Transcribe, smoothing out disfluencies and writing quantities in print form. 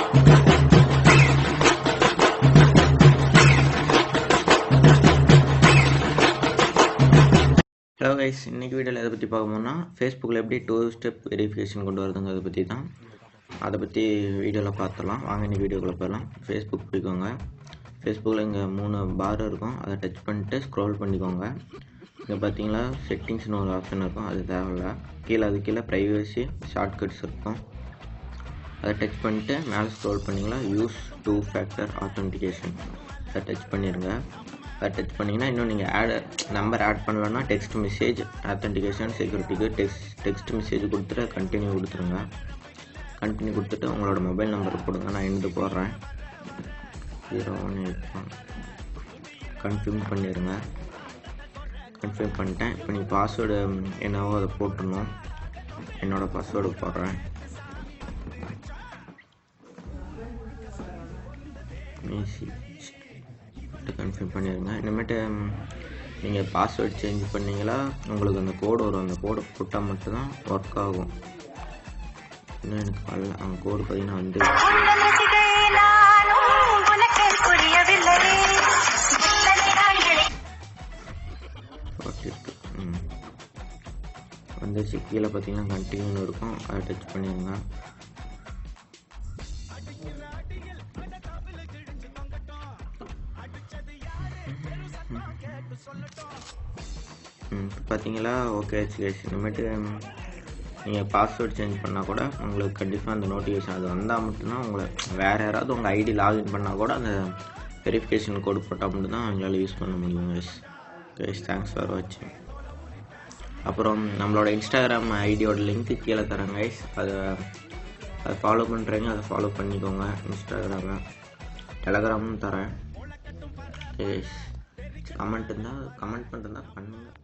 Hello guys, இன்றைக்கி வீடியோவில் எதை பற்றி பார்க்க போனால் ஃபேஸ்புக்கில் எப்படி 2 ஸ்டெப் வெரிஃபிகேஷன் கொண்டு வரதுங்க அதை பற்றி தான். அதை பற்றி வீடியோவில் பார்த்துடலாம். வாங்க இன்றைக்கி வீடியோக்குள்ளே போயிடலாம். ஃபேஸ்புக் போய்க்கோங்க. ஃபேஸ்புக்கில் இங்கே 3 பார் இருக்கும், அதை டச் பண்ணிட்டு ஸ்க்ரோல் பண்ணிக்கோங்க. இங்கே பார்த்தீங்களா செட்டிங்ஸ்னு ஒரு ஆப்ஷன் இருக்கும், அது தேவையில்லை. அது கீழே ப்ரைவசி ஷார்ட்கட்ஸ் இருக்கும், அதை டச் பண்ணிட்டு மேலே ஸ்க்ரோல் பண்ணிங்களா யூஸ் 2 ஃபேக்டர் ஆத்தென்டிகேஷன் அதை டச் பண்ணிடுங்க. அதை டச் பண்ணிங்கன்னா இன்னும் நீங்கள் நம்பர் ஆட் பண்ணலன்னா டெக்ஸ்ட் மெசேஜ் ஆத்தென்டிகேஷன் செக்யூரிட்டிக்கு டெக்ஸ்ட் மெசேஜ் கொடுத்துட்டு கண்டினியூ கொடுத்துருங்க. கண்டினியூ கொடுத்துட்டு உங்களோட மொபைல் நம்பர் கொடுங்க. நான் என்னது போடுறேன் 0181. கன்ஃபார்ம் பண்ணிடுங்க. கன்ஃபார்ம் பண்ணிட்டேன். இப்போ நீங்கள் பாஸ்வேர்டு என்னவோ அதை போட்டுடணும். என்னோடய பாஸ்வேர்டு போடுறேன். கன்ஃபார்ம் பண்ணிடுங்க. இனிமேட்டு நீங்கள் பாஸ்வேர்டு சேஞ்ச் பண்ணிங்களா உங்களுக்கு அந்த கோடு வரும், அந்த கோடை போட்டால் மட்டும்தான் ஒர்க் ஆகும். இன்னும் எனக்கு வரல. அந்த கோடு பார்த்தீங்கன்னா வந்து வந்துச்சு. கீழே பார்த்தீங்கன்னா கண்டினியூன்னு இருக்கும், அதை டச் பண்ணிடுங்க. பார்த்தீங்களா ஓகே ஆச்சு கைஸ். இனிமேட்டு நீங்கள் பாஸ்வேர்டு சேஞ்ச் பண்ணால் கூட உங்களுக்கு கண்டிப்பாக அந்த நோட்டிஃபிகேஷன் அது வந்தால் மட்டும்தான் உங்களை வேறு யாராவது உங்கள் ஐடி லாகின் பண்ணால் கூட அந்த வெரிஃபிகேஷன் கோடு போட்டால் மட்டும்தான் அவங்களால யூஸ் பண்ண முடியும் கைஸ். கைஸ் தேங்க்ஸ் ஃபார் வாட்சிங். அப்புறம் நம்மளோட இன்ஸ்டாகிராம் ஐடியோட லிங்க்கு கீழே தரேன் கைஸ். அதை ஃபாலோ பண்ணுறீங்க, அதை ஃபாலோ பண்ணிக்கோங்க. இன்ஸ்டாகிராமில் டெலகிராமும் தரேன் கைஸ். கமெண்ட் இருந்தால் கமெண்ட் பண்ணுறதா பண்ணுங்கள்.